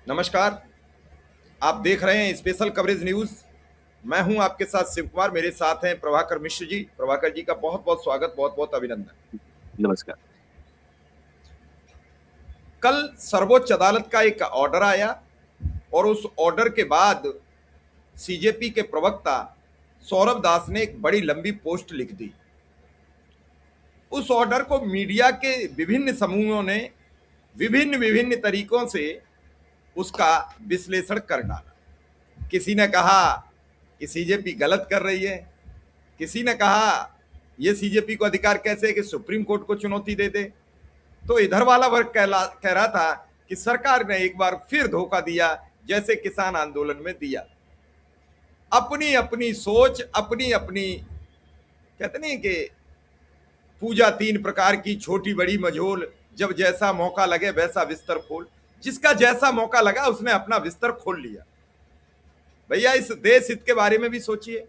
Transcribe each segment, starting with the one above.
नमस्कार। आप देख रहे हैं स्पेशल कवरेज न्यूज। मैं हूं आपके साथ शिव कुमार, मेरे साथ हैं प्रभाकर मिश्र जी। प्रभाकर जी का बहुत बहुत स्वागत, बहुत बहुत अभिनंदन। नमस्कार। कल सर्वोच्च अदालत का एक ऑर्डर आया और उस ऑर्डर के बाद सीजेपी के प्रवक्ता सौरभ दास ने एक बड़ी लंबी पोस्ट लिख दी। उस ऑर्डर को मीडिया के विभिन्न समूहों ने विभिन्न विभिन्न तरीकों से उसका विश्लेषण कर डाला। किसी ने कहा कि सीजेपी गलत कर रही है, किसी ने कहा यह सीजेपी को अधिकार कैसे है कि सुप्रीम कोर्ट को चुनौती दे दे। तो इधर वाला वर्ग कह रहा था कि सरकार ने एक बार फिर धोखा दिया, जैसे किसान आंदोलन में दिया। अपनी अपनी सोच, अपनी अपनी, कहते नहीं कि पूजा तीन प्रकार की, छोटी बड़ी मझोल, जब जैसा मौका लगे वैसा बिस्तर खोल। जिसका जैसा मौका लगा उसने अपना बिस्तर खोल लिया। भैया इस देश हित के बारे में भी सोचिए।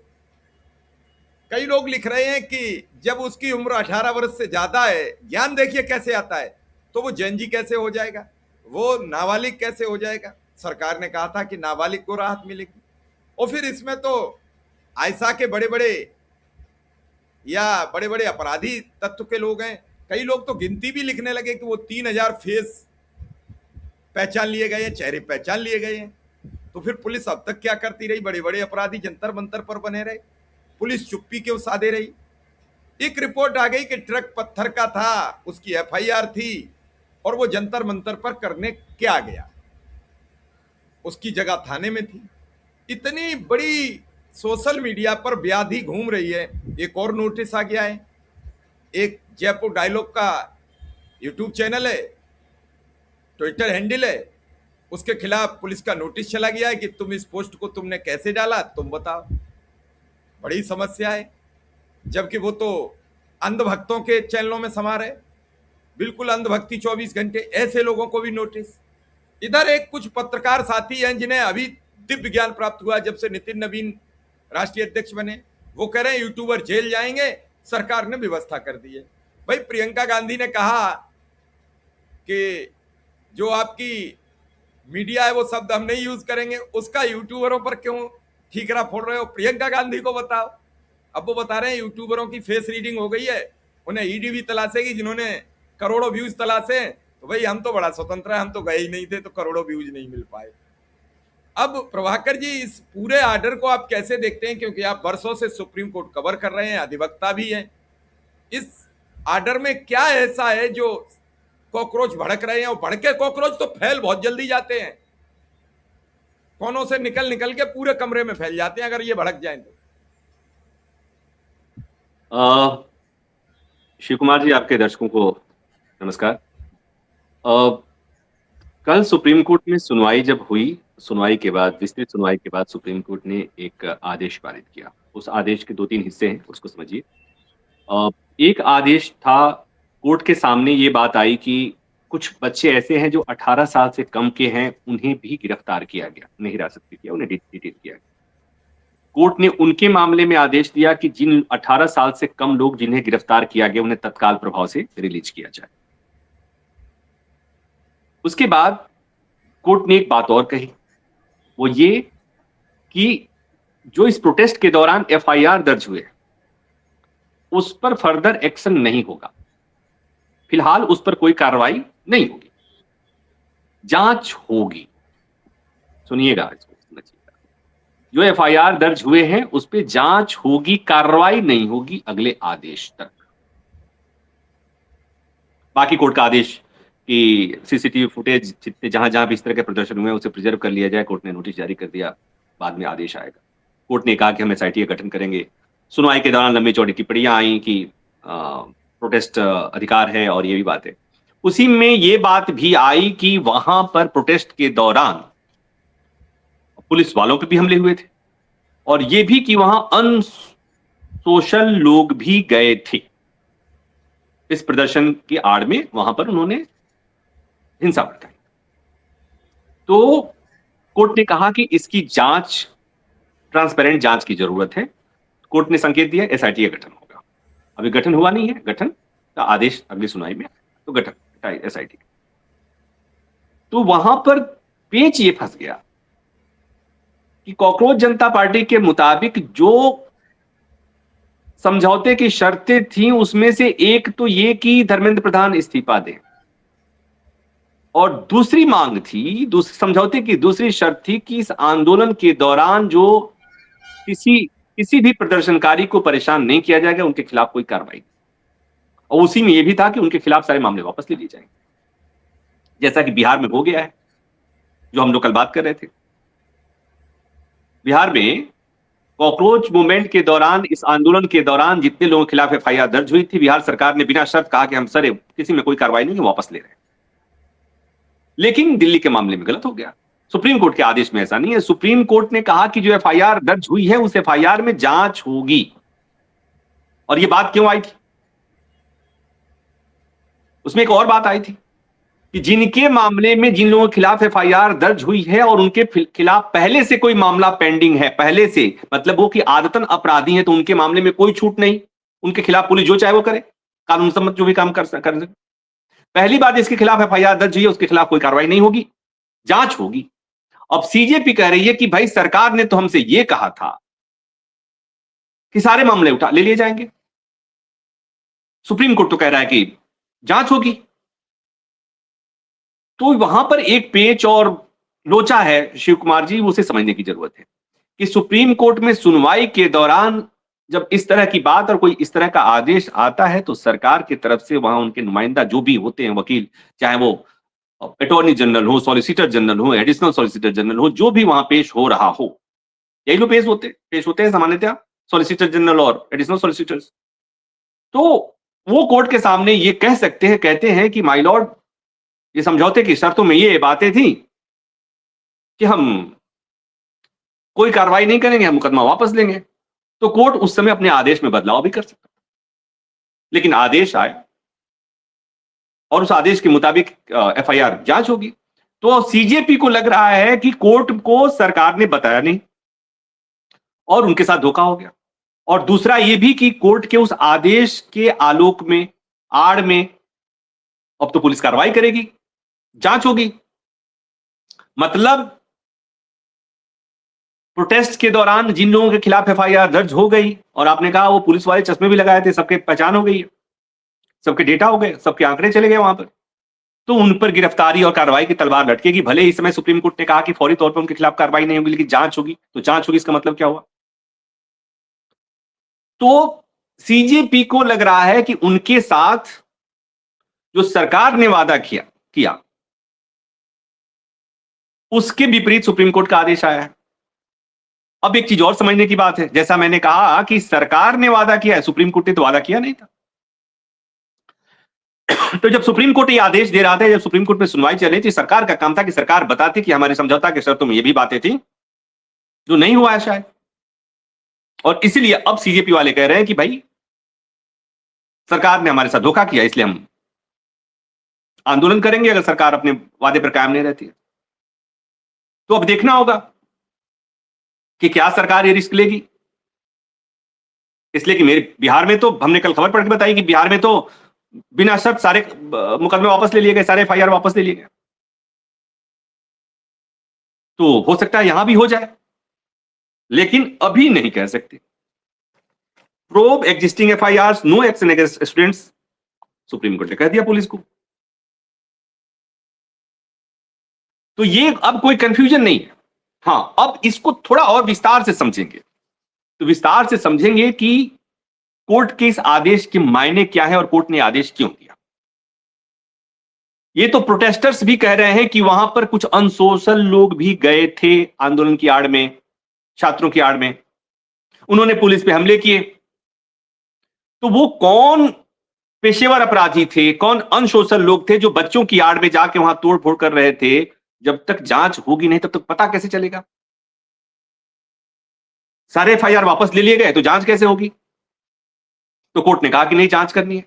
कई लोग लिख रहे हैं कि जब उसकी उम्र 18 वर्ष से ज्यादा है, ज्ञान देखिए कैसे आता है, तो वो जंजी कैसे हो जाएगा, वो नाबालिग कैसे हो जाएगा। सरकार ने कहा था कि नाबालिग को राहत मिलेगी। और फिर इसमें तो आयशा के बड़े बड़े या बड़े बड़े अपराधी तत्व के लोग हैं। कई लोग तो गिनती भी लिखने लगे कि वो 3,000 फेस पहचान लिए गए हैं, चेहरे पहचान लिए गए हैं। तो फिर पुलिस अब तक क्या करती रही? बड़े बड़े अपराधी जंतर मंतर पर बने रहे, पुलिस चुप्पी क्यों साधे रही? एक रिपोर्ट आ गई कि ट्रक पत्थर का था, उसकी एफआईआर थी, और वो जंतर मंतर पर करने क्या गया, उसकी जगह थाने में थी। इतनी बड़ी सोशल मीडिया पर व्याधि घूम रही है। एक और नोटिस आ गया है, एक जयपुर डायलॉग का यूट्यूब चैनल है, ट्विटर हैंडल है, उसके खिलाफ पुलिस का नोटिस चला गया है कि तुम इस पोस्ट को तुमने कैसे डाला, तुम बताओ। बड़ी समस्या है, जबकि वो तो अंधभक्तों के चैनलों में समा रहे, बिल्कुल अंधभक्ति 24 घंटे। ऐसे लोगों को भी नोटिस। इधर एक कुछ पत्रकार साथी हैं जिन्हें अभी दिव्य ज्ञान प्राप्त हुआ जब से नितिन नवीन राष्ट्रीय अध्यक्ष बने। वो कह रहे हैं यूट्यूबर जेल जाएंगे, सरकार ने व्यवस्था कर दी है। भाई प्रियंका गांधी ने कहा कि जो आपकी मीडिया है वो शब्द हम नहीं यूज करेंगे, उसका यूट्यूबरों पर क्यों ठीकरा फोड़ रहे हो? प्रियंका गांधी को बताओ। अब वो बता रहे हैं यूट्यूबरों की फेस रीडिंग हो गई है, उन्हें ईडी भी तलाशेगी जिन्होंने करोड़ों व्यूज तलाशे। तो भाई हम तो बड़ा स्वतंत्र है, हम तो गए ही नहीं थे तो करोड़ों व्यूज नहीं मिल पाए। अब प्रभाकर जी इस पूरे आर्डर को आप कैसे देखते हैं? क्योंकि आप वर्षों से सुप्रीम कोर्ट कवर कर रहे हैं, अधिवक्ता भी हैं। इस आर्डर में क्या ऐसा है जो कॉकरोच भड़क रहे हैं? और भड़के कॉकरोच तो फैल बहुत जल्दी जाते हैं, कोनों से निकल निकल के पूरे कमरे में फैल जाते हैं अगर ये भड़क जाए तो। शिव कुमार जी, आपके दर्शकों को नमस्कार। कल सुप्रीम कोर्ट में सुनवाई जब हुई, सुनवाई के बाद, विस्तृत सुनवाई के बाद सुप्रीम कोर्ट ने एक आदेश पारित किया। उस आदेश के 2-3 हिस्से हैं, उसको समझिए। एक आदेश था, कोर्ट के सामने ये बात आई कि कुछ बच्चे ऐसे हैं जो 18 साल से कम के हैं, उन्हें भी गिरफ्तार किया गया, उन्हें हिरासत में किया, उन्हें डिटेन किया गया। कोर्ट ने उनके मामले में आदेश दिया कि जिन 18 साल से कम लोग जिन्हें गिरफ्तार किया गया उन्हें तत्काल प्रभाव से रिलीज किया जाए। उसके बाद कोर्ट ने एक बात और कही, वो ये कि जो इस प्रोटेस्ट के दौरान एफआईआर दर्ज हुए उस पर फर्दर एक्शन नहीं होगा, फिलहाल उस पर कोई कार्रवाई नहीं होगी, जांच होगी। सुनिएगा, इसको समझिएगा। जो एफआईआर दर्ज हुए हैं उस पर जांच होगी, कार्रवाई नहीं होगी अगले आदेश तक। बाकी कोर्ट का आदेश कि सीसीटीवी फुटेज जितने जहां जहां भी इस तरह के प्रदर्शन हुए उसे प्रिजर्व कर लिया जाए, कोर्ट ने नोटिस जारी कर दिया, बाद में आदेश आएगा। कोर्ट ने कहा कि हम एसआईटी का गठन करेंगे। सुनवाई के दौरान लंबी चौड़ी टिप्पणियां आई कि प्रोटेस्ट अधिकार है और ये भी बात है। उसी में ये बात भी आई कि वहां पर प्रोटेस्ट के दौरान पुलिस वालों पे भी हमले हुए थे और ये भी कि वहां अनसोशल लोग भी गए थे। इस प्रदर्शन की आड़ में वहां पर उन्होंने हिंसा भड़काई। तो कोर्ट ने कहा कि इसकी जांच, ट्रांसपेरेंट जांच की जरूरत है। कोर्ट ने संकेत दिया एसआईटी का गठन होगा। अभी गठन हुआ नहीं है, गठन का आदेश अगली सुनवाई में, तो गठन एसआईटी। तो वहां पर पेच ये फंस गया कि कॉकरोच जनता पार्टी के मुताबिक जो समझौते की शर्तें थी उसमें से एक तो ये कि धर्मेंद्र प्रधान इस्तीफा दें, और दूसरी मांग थी, समझौते की दूसरी शर्त थी कि इस आंदोलन के दौरान जो किसी किसी भी प्रदर्शनकारी को परेशान नहीं किया जाएगा, उनके खिलाफ कोई कार्रवाई नहीं। और उसी में यह भी था कि उनके खिलाफ सारे मामले वापस ले लिए जाएंगे, जैसा कि बिहार में हो गया है, जो हम लोग कल बात कर रहे थे। बिहार में कॉकरोच मूवमेंट के दौरान, इस आंदोलन के दौरान जितने लोगों के खिलाफ एफआईआर दर्ज हुई थी, बिहार सरकार ने बिना शर्त कहा कि हम सर किसी में कोई कार्रवाई नहीं है, वापस ले रहे हैं। लेकिन दिल्ली के मामले में गलत हो गया। सुप्रीम कोर्ट के आदेश में ऐसा नहीं है। सुप्रीम कोर्ट ने कहा कि जो एफआईआर दर्ज हुई है उस एफआईआर में जांच होगी। और ये बात क्यों आई थी? उसमें एक और बात आई थी कि जिनके मामले में, जिन लोगों के खिलाफ एफआईआर दर्ज हुई है और उनके खिलाफ पहले से कोई मामला पेंडिंग है, पहले से मतलब वो कि आदतन अपराधी हैं, तो उनके मामले में कोई छूट नहीं, उनके खिलाफ पुलिस जो चाहे वो करे, कानून सम्मत जो भी काम कर सके। पहली बात, जिसके खिलाफ एफआईआर दर्ज हुई है उसके खिलाफ कोई कार्रवाई नहीं होगी, जांच होगी। अब सीजेपी कह रही है कि भाई सरकार ने तो हमसे यह कहा था कि सारे मामले उठा ले लिए जाएंगे। सुप्रीम कोर्ट तो कह रहा है कि जांच होगी। तो वहां पर एक पेच और लोचा है शिव कुमार जी, उसे समझने की जरूरत है कि सुप्रीम कोर्ट में सुनवाई के दौरान जब इस तरह की बात और कोई इस तरह का आदेश आता है तो सरकार की तरफ से वहां उनके नुमाइंदा जो भी होते हैं, वकील, चाहे वो अटॉर्नी जनरल हो, सॉलिसिटर जनरल हो, एडिशनल सॉलिसिटर जनरल हो, जो भी वहां पेश हो रहा हो, यही लोग पेश होते हैं सामान्यतः, सॉलिसिटर जनरल और एडिशनल सॉलिसिटर्स। तो वो कोर्ट के सामने ये कह सकते हैं, कहते हैं कि माय लॉर्ड, ये समझौते की शर्तों में ये बातें थी कि हम कोई कार्रवाई नहीं करेंगे, हम मुकदमा वापस लेंगे। तो कोर्ट उस समय अपने आदेश में बदलाव भी कर सकता, लेकिन आदेश आए और उस आदेश के मुताबिक एफआईआर जांच होगी। तो सीजेपी को लग रहा है कि कोर्ट को सरकार ने बताया नहीं और उनके साथ धोखा हो गया। और दूसरा यह भी कि कोर्ट के उस आदेश के आलोक में, आड़ में, अब तो पुलिस कार्रवाई करेगी, जांच होगी। मतलब प्रोटेस्ट के दौरान जिन लोगों के खिलाफ एफआईआर दर्ज हो गई, और आपने कहा वो पुलिस वाले चश्मे भी लगाए थे, सबके पहचान हो गई है, सबके डेटा हो गए, सबके आंकड़े चले गए वहां पर, तो उन पर गिरफ्तारी और कार्रवाई की तलवार लटकेगी। भले इस समय सुप्रीम कोर्ट ने कहा कि फौरी तौर पर उनके खिलाफ कार्रवाई नहीं होगी, लेकिन जांच होगी। तो जांच होगी, इसका मतलब क्या हुआ? तो सीजेपी को लग रहा है कि उनके साथ जो सरकार ने वादा किया उसके विपरीत सुप्रीम कोर्ट का आदेश आया है। अब एक चीज और समझने की बात है, जैसा मैंने कहा कि सरकार ने वादा किया है, सुप्रीम कोर्ट ने तो वादा किया नहीं था। तो जब सुप्रीम कोर्ट ये आदेश दे रहा था, जब सुप्रीम कोर्ट में सुनवाई चल रही थी, सरकार का काम था कि सरकार बताती कि हमारे समझौता की शर्तों में ये भी बातें थी, जो नहीं हुआ है शायद। और इसीलिए अब सीजेपी वाले कह रहे हैं कि भाई सरकार ने हमारे साथ धोखा किया, इसलिए हम आंदोलन करेंगे अगर सरकार अपने वादे पर कायम नहीं रहती है। तो अब देखना होगा कि क्या सरकार ये रिस्क लेगी। इसलिए कि मेरे बिहार में तो हमने कल खबर पढ़ के बताई कि बिहार में तो बिना शर्त सारे मुकदमे वापस ले लिए गए, सारे एफआईआर वापस ले लिए गए। तो हो सकता है यहां भी हो जाए, लेकिन अभी नहीं कह सकते। Probe existing FIR, no action against students, Supreme Court ने कह दिया पुलिस को। तो ये अब कोई कंफ्यूजन नहीं है। हां, अब इसको थोड़ा और विस्तार से समझेंगे, तो विस्तार से समझेंगे कि कोर्ट के इस आदेश के मायने क्या है और कोर्ट ने आदेश क्यों दिया। ये तो प्रोटेस्टर्स भी कह रहे हैं कि वहां पर कुछ अनसोशल लोग भी गए थे आंदोलन की आड़ में, छात्रों की आड़ में, उन्होंने पुलिस पे हमले किए। तो वो कौन पेशेवर अपराधी थे, कौन अनसोशल लोग थे जो बच्चों की आड़ में जाके वहां तोड़ फोड़ कर रहे थे, जब तक जांच होगी नहीं तब तक पता कैसे चलेगा? सारे एफआईआर वापस ले लिए गए तो जांच कैसे होगी? तो कोर्ट ने कहा कि नहीं, जांच करनी है।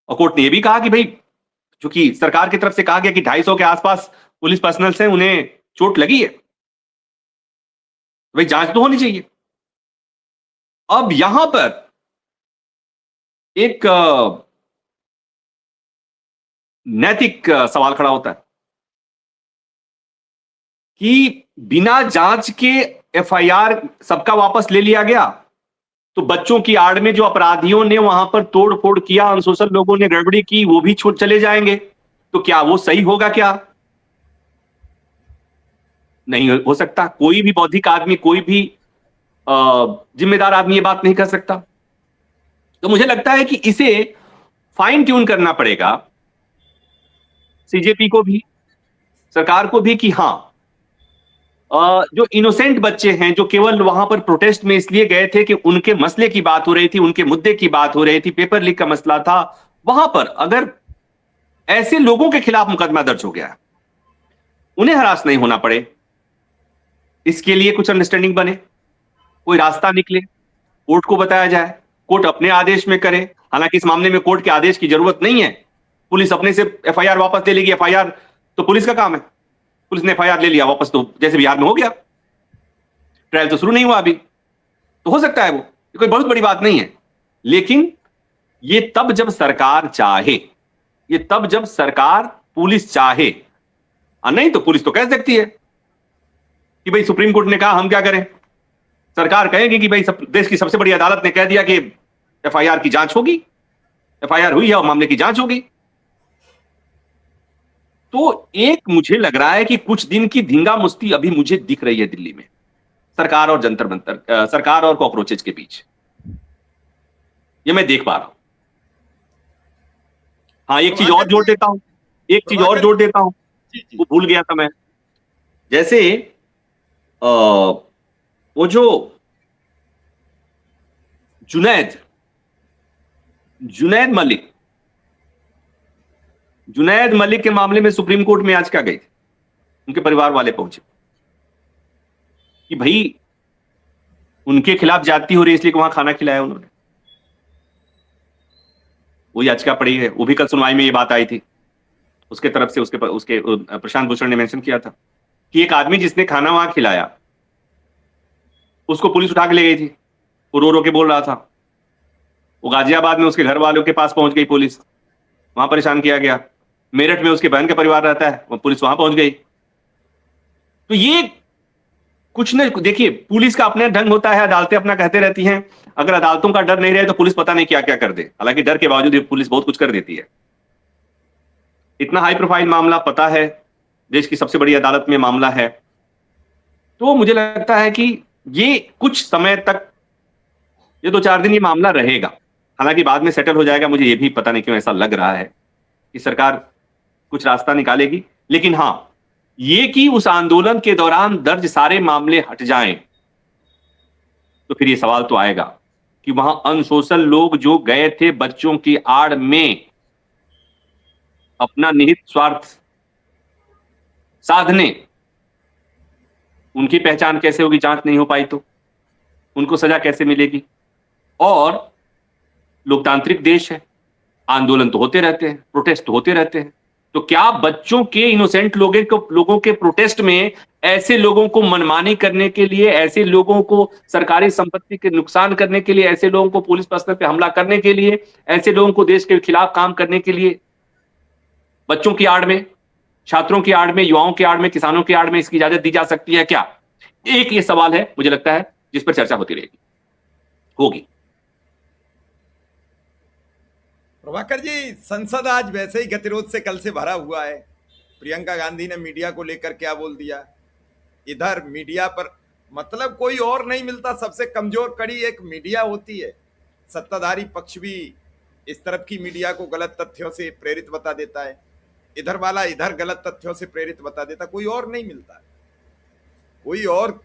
और कोर्ट ने यह भी कहा कि भाई, चूंकि सरकार की तरफ से कहा गया कि 250 के आसपास पुलिस पर्सनल से उन्हें चोट लगी है, भाई जांच तो होनी चाहिए। अब यहां पर एक नैतिक सवाल खड़ा होता है कि बिना जांच के एफआईआर सबका वापस ले लिया गया, तो बच्चों की आड़ में जो अपराधियों ने वहां पर तोड़ फोड़ किया, अनसोशल लोगों ने गड़बड़ी की, वो भी छूट चले जाएंगे। तो क्या वो सही होगा? क्या नहीं हो सकता। कोई भी बौद्धिक आदमी, कोई भी जिम्मेदार आदमी ये बात नहीं कर सकता। तो मुझे लगता है कि इसे फाइन ट्यून करना पड़ेगा सीजेपी को भी, सरकार को भी, कि हां, जो इनोसेंट बच्चे हैं, जो केवल वहां पर प्रोटेस्ट में इसलिए गए थे कि उनके मसले की बात हो रही थी, उनके मुद्दे की बात हो रही थी, पेपर लीक का मसला था, वहां पर अगर ऐसे लोगों के खिलाफ मुकदमा दर्ज हो गया, उन्हें हरास नहीं होना पड़े, इसके लिए कुछ अंडरस्टैंडिंग बने, कोई रास्ता निकले, कोर्ट को बताया जाए, कोर्ट अपने आदेश में करे। हालांकि इस मामले में कोर्ट के आदेश की जरूरत नहीं है, पुलिस अपने से एफआईआर वापस ले लेगी। एफआईआर तो पुलिस का काम है, पुलिस ने एफआईआर ले लिया वापस, तो जैसे बिहार में हो गया, ट्रायल तो शुरू नहीं हुआ अभी, तो हो सकता है वो, ये कोई बहुत बड़ी बात नहीं है। लेकिन ये तब जब सरकार चाहे, ये तब जब सरकार, पुलिस चाहे, नहीं तो पुलिस तो कह सकती है कि भाई सुप्रीम कोर्ट ने कहा, हम क्या करें। सरकार कहेगी कि भाई देश की सबसे बड़ी अदालत ने कह दिया कि एफआईआर की जांच होगी, एफआईआर हुई है और मामले की जांच होगी। तो एक मुझे लग रहा है कि कुछ दिन की धींगा मुश्ती अभी मुझे दिख रही है दिल्ली में, सरकार और जंतर मंतर, सरकार और कॉकरोचेज के बीच, ये मैं देख पा रहा हूं। हाँ, एक चीज और जोड़ देता हूं, एक चीज और जोड़ देता हूं, वो भूल गया था मैं। जैसे वो जो जुनैद मलिक के मामले में सुप्रीम कोर्ट में याचिका गई थी, उनके परिवार वाले पहुंचे कि भाई उनके खिलाफ ज्यादती हो रही है, इसलिए वहां खाना खिलाया उन्होंने। वो याचिका पड़ी है, वो भी कल सुनवाई में ये बात आई थी, उसके तरफ से उसके प्रशांत भूषण ने मेंशन किया था कि एक आदमी जिसने खाना वहां खिलाया, उसको पुलिस उठा के ले गई थी, वो रो रो के बोल रहा था। वो गाजियाबाद में उसके घर वालों के पास पहुंच गई पुलिस, वहां परेशान किया गया। मेरठ में उसके बहन का परिवार रहता है, वो पुलिस वहां पहुंच गई। तो ये कुछ न, देखिए पुलिस का अपना ढंग होता है, अदालतें अपना कहते रहती हैं, अगर अदालतों का डर नहीं रहे तो पुलिस पता नहीं क्या क्या कर दे। हालांकि डर के बावजूद पुलिस बहुत कुछ कर देती है। इतना हाई प्रोफाइल मामला, पता है देश की सबसे बड़ी अदालत में मामला है, तो मुझे लगता है कि ये कुछ समय तक, ये 2-4 दिन ये मामला रहेगा। हालांकि बाद में सेटल हो जाएगा, मुझे ये भी पता नहीं क्यों ऐसा लग रहा है कि सरकार कुछ रास्ता निकालेगी। लेकिन हां, ये कि उस आंदोलन के दौरान दर्ज सारे मामले हट जाएं, तो फिर ये सवाल तो आएगा कि वहां अनसोशल लोग जो गए थे बच्चों की आड़ में अपना निहित स्वार्थ साधने, उनकी पहचान कैसे होगी? जांच नहीं हो पाई तो उनको सजा कैसे मिलेगी? और लोकतांत्रिक देश है, आंदोलन तो होते रहते हैं, प्रोटेस्ट तो होते रहते हैं, तो क्या बच्चों के, इनोसेंट लोगों के प्रोटेस्ट में ऐसे लोगों को मनमानी करने के लिए, ऐसे लोगों को सरकारी संपत्ति के नुकसान करने के लिए, ऐसे लोगों को पुलिस पर्सनल पे हमला करने के लिए, ऐसे लोगों को देश के खिलाफ काम करने के लिए, बच्चों की आड़ में, छात्रों की आड़ में, युवाओं की आड़ में, किसानों की आड़ में इसकी इजाजत दी जा सकती है क्या? एक ये सवाल है, मुझे लगता है, जिस पर चर्चा होती रहेगी, होगी। प्रभाकर जी, संसद आज वैसे ही गतिरोध से कल से भरा हुआ है। प्रियंका गांधी ने मीडिया को लेकर क्या बोल दिया, इधर मीडिया पर मतलब कोई और नहीं मिलता, सबसे कमजोर कड़ी एक मीडिया होती है। सत्ताधारी पक्ष भी इस तरफ की मीडिया को गलत तथ्यों से प्रेरित बता देता है, इधर वाला इधर गलत तथ्यों से प्रेरित बता देता, कोई और नहीं मिलता, कोई और।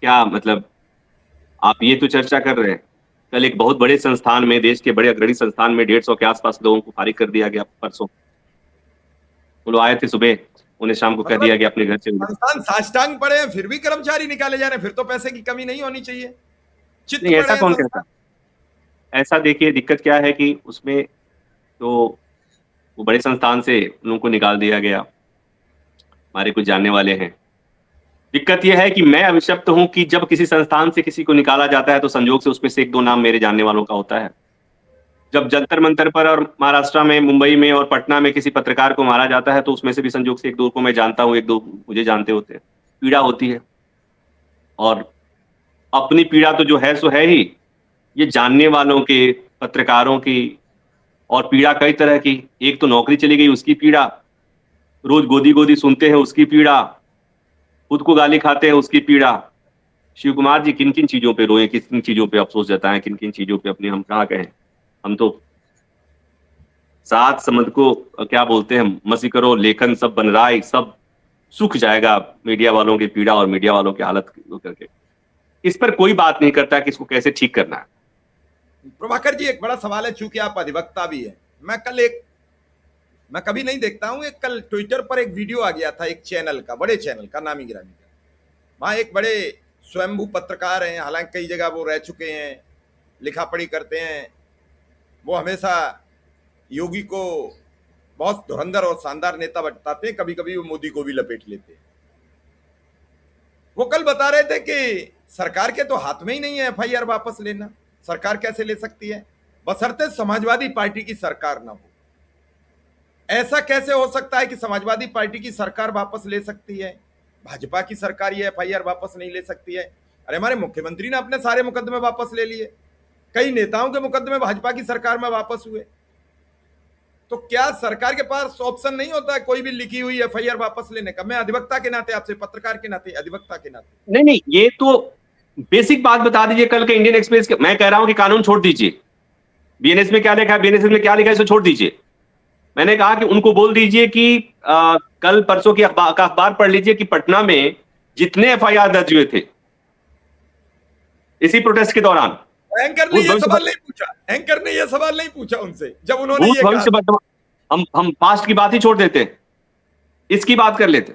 क्या मतलब आप ये तो चर्चा कर रहे हैं, कल एक बहुत बड़े संस्थान में, देश के बड़े अग्रणी संस्थान में 150 के आसपास लोगों को फारिग कर दिया गया परसों। वो लोग आए थे सुबह, उन्हें शाम को कह दिया गया अपने घर से। संस्थान साष्टांग पड़े हैं, फिर भी कर्मचारी निकाले जा रहे हैं, फिर तो पैसे की कमी नहीं होनी चाहिए। चित्त नहीं, ऐसा पड़े कौन हैं कहता? ऐसा देखिए, दिक्कत क्या है कि उसमें तो वो बड़े संस्थान से उन को निकाल दिया गया, हमारे कुछ जानने वाले हैं। दिक्कत यह है कि मैं अभिशप्त हूं कि जब किसी संस्थान से किसी को निकाला जाता है तो संयोग से उसमें से 1-2 नाम मेरे जानने वालों का होता है। जब जंतर मंतर पर और महाराष्ट्र में, मुंबई में और पटना में किसी पत्रकार को मारा जाता है तो उसमें से भी संजोग से एक दो को मैं जानता हूँ, एक दो मुझे जानते होते हैं। पीड़ा होती है, और अपनी पीड़ा तो जो है सो है ही, ये जानने वालों के, पत्रकारों की, और पीड़ा कई तरह की। एक तो नौकरी चली गई उसकी पीड़ा, रोज गोदी गोदी सुनते हैं उसकी पीड़ा, खुद को गाली खाते हैं उसकी पीड़ा। शिव कुमार जी किन किन चीजों पे रोए, किन किन चीजों पे अफसोस जताएं, किन किन चीजों पे अपने हम कहा कहें। हम तो सात समझ को क्या बोलते हैं, मसी करो लेखन सब बन रहा है, सब सूख जाएगा मीडिया वालों की पीड़ा और मीडिया वालों की हालत करके। इस पर कोई बात नहीं करता कि इसको कैसे ठीक करना है। प्रभाकर जी, एक बड़ा सवाल है, चूंकि आप अधिवक्ता भी है। मैं कभी नहीं देखता हूं, एक कल ट्विटर पर एक वीडियो आ गया था एक चैनल का, बड़े चैनल का, नामी गिरामी का। वहां एक बड़े स्वयंभू पत्रकार हैं, हालांकि कई जगह वो रह चुके हैं, लिखा पढ़ी करते हैं। वो हमेशा योगी को बहुत धुरंधर और शानदार नेता बताते हैं, कभी कभी वो मोदी को भी लपेट लेते हैं। वो कल बता रहे थे कि सरकार के तो हाथ में ही नहीं है एफआईआर वापस लेना। सरकार कैसे ले सकती है, बशर्ते समाजवादी पार्टी की सरकार ना हो। ऐसा कैसे हो सकता है कि समाजवादी पार्टी की सरकार वापस ले सकती है, भाजपा की सरकार ये एफआईआर वापस नहीं ले सकती है? अरे हमारे मुख्यमंत्री ने अपने सारे मुकदमे वापस ले लिए, कई नेताओं के मुकदमे भाजपा की सरकार में वापस हुए। तो क्या सरकार के पास ऑप्शन नहीं होता है कोई भी लिखी हुई एफआईआर वापस लेने का? मैं अधिवक्ता के नाते आपसे, पत्रकार के नाते, अधिवक्ता के नाते। नहीं नहीं, ये तो बेसिक बात बता दीजिए। कल के इंडियन एक्सप्रेस के, मैं कह रहा हूं कि कानून छोड़ दीजिए, बीएनएस में क्या लिखा है, बीएनएस में क्या लिखा है, इसे छोड़ दीजिए। मैंने कहा कि उनको बोल दीजिए कि कल परसों की अखबार पढ़ लीजिए कि पटना में जितने एफआईआर दर्ज हुए थे इसी प्रोटेस्ट के दौरान, एंकर ने ये सवाल नहीं पूछा, एंकर ने ये सवाल नहीं पूछा उनसे जब उन्होंने ये भविष्य वर्तमान, हम पास्ट की बात ही छोड़ देते, इसकी बात कर लेते।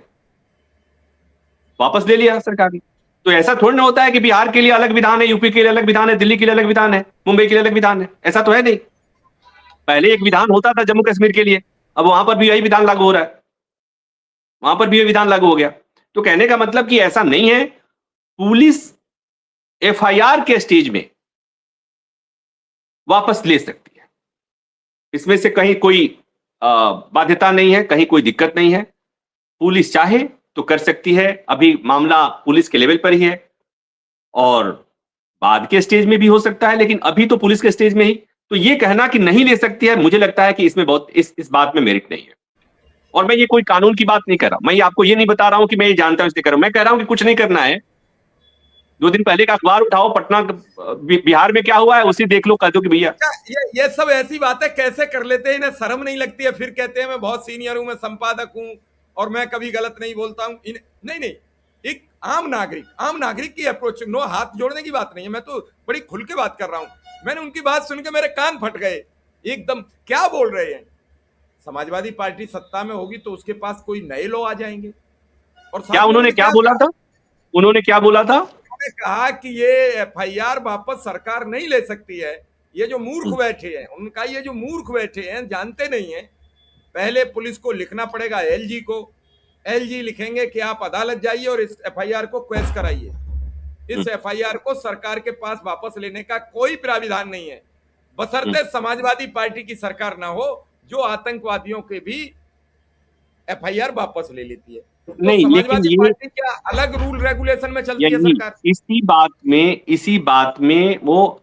वापस ले लिया सरकार ने। तो ऐसा थोड़ी ना होता है कि बिहार के लिए अलग विधान है, यूपी के लिए अलग विधान है, दिल्ली के लिए अलग विधान है, मुंबई के लिए अलग विधान है। ऐसा तो है नहीं। पहले एक विधान होता था जम्मू कश्मीर के लिए, अब वहां पर भी यही विधान लागू हो रहा है, वहां पर भी यही विधान लागू हो गया। तो कहने का मतलब कि ऐसा नहीं है। पुलिस एफआईआर के स्टेज में वापस ले सकती है, इसमें से कहीं कोई बाध्यता नहीं है, कहीं कोई दिक्कत नहीं है। पुलिस चाहे तो कर सकती है। अभी मामला पुलिस के लेवल पर ही है, और बाद के स्टेज में भी हो सकता है, लेकिन अभी तो पुलिस के स्टेज में ही। तो ये कहना कि नहीं ले सकती है, मुझे लगता है कि इसमें बहुत इस बात में मेरिट नहीं है। और मैं ये कोई कानून की बात नहीं कर रहा, मैं आपको ये नहीं बता रहा हूं कि मैं ये जानता हूं इसलिए कर रहा हूं। मैं कह रहा हूं कि कुछ नहीं करना है। 2 दिन पहले का अखबार उठाओ, पटना बिहार में क्या हुआ है उसी देख लो, कह दो कि भैया ये सब ऐसी बातें कैसे कर लेते हैं, इन्हें शर्म नहीं लगती है? फिर कहते हैं मैं बहुत सीनियर हूं, मैं संपादक हूं और मैं कभी गलत नहीं बोलता हूं। नहीं नहीं, एक आम नागरिक की अप्रोच, नो हाथ जोड़ने की बात नहीं है, मैं तो बड़ी खुल के बात कर रहा हूं। मैंने उनकी बात सुन के मेरे कान फट गए एकदम। क्या बोल रहे हैं? समाजवादी पार्टी सत्ता में होगी तो उसके पास कोई नए लोग आ जाएंगे। और क्या उन्होंने क्या बोला था? उन्होंने क्या बोला था? उन्होंने कहा कि ये एफआईआर वापस सरकार नहीं ले सकती है। ये जो मूर्ख बैठे हैं, उनका ये जो मूर्ख बैठे हैं, जानते नहीं है। पहले पुलिस को लिखना पड़ेगा एलजी को, एलजी लिखेंगे कि आप अदालत जाइए और इस एफआईआर को क्वेश कराइए। इस एफआईआर को सरकार के पास वापस लेने का कोई प्राविधान नहीं है, बशर्ते समाजवादी पार्टी की सरकार ना हो जो आतंकवादियों के भी एफआईआर वापस ले लेती है। तो नहीं, समाजवादी पार्टी क्या अलग रूल रेगुलेशन में चलती है सरकार? इसी बात में वो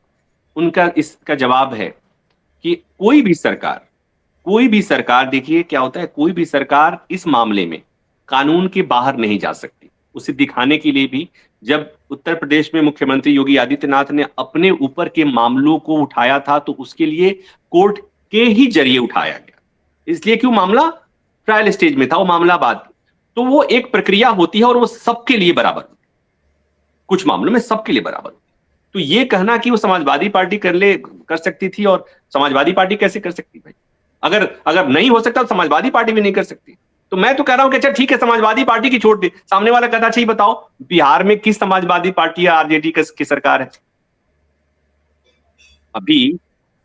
उनका इसका जवाब है कि कोई भी सरकार देखिए क्या होता है, कोई भी सरकार इस मामले में कानून के बाहर नहीं जा सकती। उसे दिखाने के लिए भी, जब उत्तर प्रदेश में मुख्यमंत्री योगी आदित्यनाथ ने अपने ऊपर के मामलों को उठाया था तो उसके लिए कोर्ट के ही जरिए उठाया गया, इसलिए क्यों मामला ट्रायल स्टेज में था, वो मामला बाद। तो वो एक प्रक्रिया होती है और वो सबके लिए बराबर, कुछ मामलों में सबके लिए बराबर। तो ये कहना कि वो समाजवादी पार्टी कर सकती थी, और समाजवादी पार्टी कैसे कर सकती भाई? अगर नहीं हो सकता तो समाजवादी पार्टी भी नहीं कर सकती। तो मैं तो कह रहा हूं कि अच्छा ठीक है, समाजवादी पार्टी की छोड़ दे। सामने वाला कहता अच्छा बताओ बिहार में किस समाजवादी पार्टी या आरजेडी की सरकार है? अभी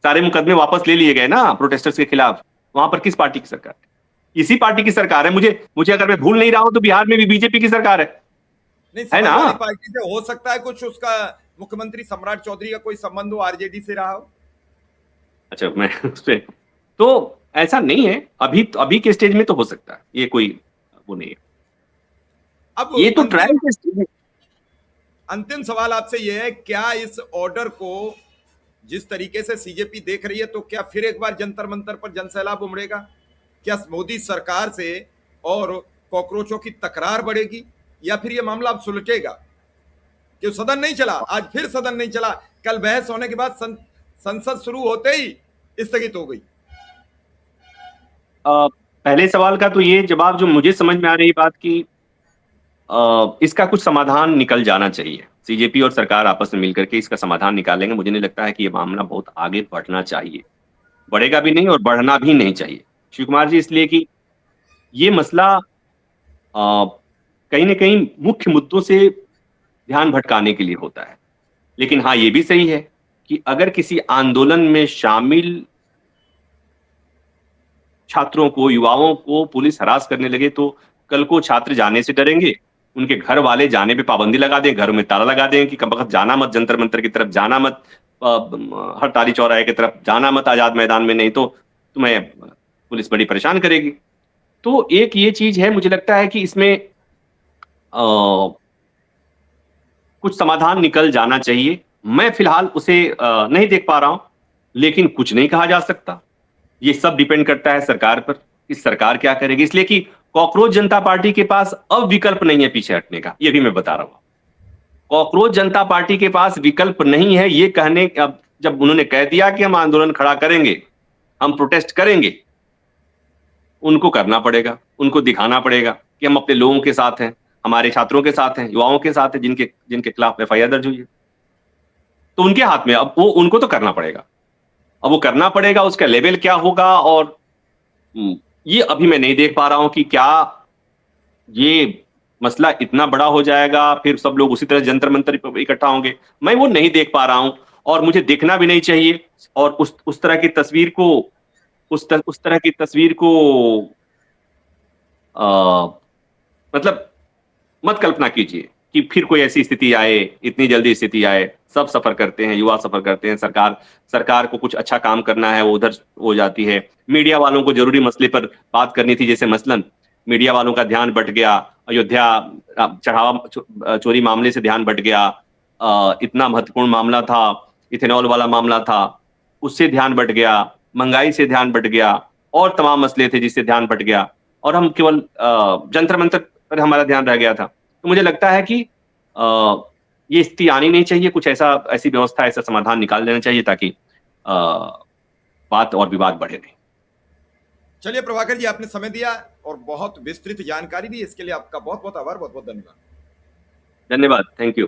सारे मुकदमे वापस ले लिए गए ना प्रोटेस्टर्स के खिलाफ, वहां पर किस पार्टी की सरकार है? इसी पार्टी की सरकार है। मुझे अगर मैं भूल नहीं रहा हूं तो बिहार में भी बीजेपी की सरकार है। नहीं, समाजवादी पार्टी से हो सकता है कुछ उसका मुख्यमंत्री सम्राट चौधरी का कोई संबंध हो, आरजेडी से रहा हो। अच्छा मैं उस पे तो ऐसा नहीं है, अभी के स्टेज में तो हो सकता है, ये कोई वो नहीं है, अब ये तो अंतिम ट्रायल के स्टेज में। अंतिम सवाल आपसे यह है, क्या इस ऑर्डर को जिस तरीके से सीजेपी देख रही है, तो क्या फिर एक बार जंतर मंतर पर जनसैलाब उमड़ेगा? क्या मोदी सरकार से और कॉकरोचों की तकरार बढ़ेगी, या फिर यह मामला अब सुलझेगा? कि सदन नहीं चला, आज फिर सदन नहीं चला, कल बहस होने के बाद संसद शुरू होते ही स्थगित हो गई। पहले सवाल का तो ये जवाब जो मुझे समझ में आ रही बात की इसका कुछ समाधान निकल जाना चाहिए, सीजेपी और सरकार आपस में मिलकर के इसका समाधान निकालेंगे। मुझे नहीं लगता है कि ये मामला बहुत आगे बढ़ना चाहिए, बढ़ेगा भी नहीं और बढ़ना भी नहीं चाहिए शिव कुमार जी, इसलिए कि ये मसला कहीं ना कहीं मुख्य मुद्दों से ध्यान भटकाने के लिए होता है। लेकिन हाँ, ये भी सही है कि अगर किसी आंदोलन में शामिल छात्रों को, युवाओं को पुलिस हरास करने लगे तो कल को छात्र जाने से डरेंगे, उनके घर वाले जाने पे पाबंदी लगा दें, घरों में ताला लगा दें कि कम वक्त जाना मत, जंतर मंतर की तरफ जाना मत, हड़ताली चौराहे की तरफ जाना मत आजाद मैदान में, नहीं तो तुम्हें पुलिस बड़ी परेशान करेगी। तो एक ये चीज है, मुझे लगता है कि इसमें कुछ समाधान निकल जाना चाहिए। मैं फिलहाल उसे नहीं देख पा रहा हूं, लेकिन कुछ नहीं कहा जा सकता, ये सब डिपेंड करता है सरकार पर कि सरकार क्या करेगी, इसलिए कि कॉकरोच जनता पार्टी के पास अब विकल्प नहीं है पीछे हटने का, ये भी मैं बता रहा हूं। कॉकरोच जनता पार्टी के पास विकल्प नहीं है ये कहने, अब जब उन्होंने कह दिया कि हम आंदोलन खड़ा करेंगे, हम प्रोटेस्ट करेंगे, उनको करना पड़ेगा, उनको दिखाना पड़ेगा कि हम अपने लोगों के साथ हैं, हमारे छात्रों के साथ हैं, युवाओं के साथ हैं, जिनके जिनके खिलाफ एफआईआर दर्ज हुई है। तो उनके हाथ में, अब वो उनको तो करना पड़ेगा, अब वो करना पड़ेगा, उसका लेवल क्या होगा और ये अभी मैं नहीं देख पा रहा हूं कि क्या ये मसला इतना बड़ा हो जाएगा, फिर सब लोग उसी तरह जंतर मंतर पर इकट्ठा होंगे, मैं वो नहीं देख पा रहा हूं और मुझे देखना भी नहीं चाहिए। और उस तरह की तस्वीर को, उस तरह की तस्वीर को मतलब मत कल्पना कीजिए कि फिर कोई ऐसी स्थिति आए, इतनी जल्दी स्थिति आए, सब सफर करते हैं, युवा सफर करते हैं, सरकार सरकार को कुछ अच्छा काम करना है वो उधर हो जाती है, मीडिया वालों को जरूरी मसले पर बात करनी थी, जैसे मसलन मीडिया वालों का ध्यान बट गया, अयोध्या चढ़ावा चोरी मामले से ध्यान बट गया, इतना महत्वपूर्ण मामला था, इथेनॉल वाला मामला था, उससे ध्यान बट गया, महंगाई से ध्यान बट गया, और तमाम मसले थे जिससे ध्यान बट गया, और हम केवल जंतर मंतर पर हमारा ध्यान रह गया था। तो मुझे लगता है कि ये स्थिति आनी नहीं चाहिए, कुछ ऐसी व्यवस्था, ऐसा समाधान निकाल लेना चाहिए ताकि बात और विवाद बढ़े नहीं। चलिए प्रभाकर जी, आपने समय दिया और बहुत विस्तृत जानकारी दी, इसके लिए आपका बहुत बहुत आभार, बहुत बहुत धन्यवाद। धन्यवाद, थैंक यू।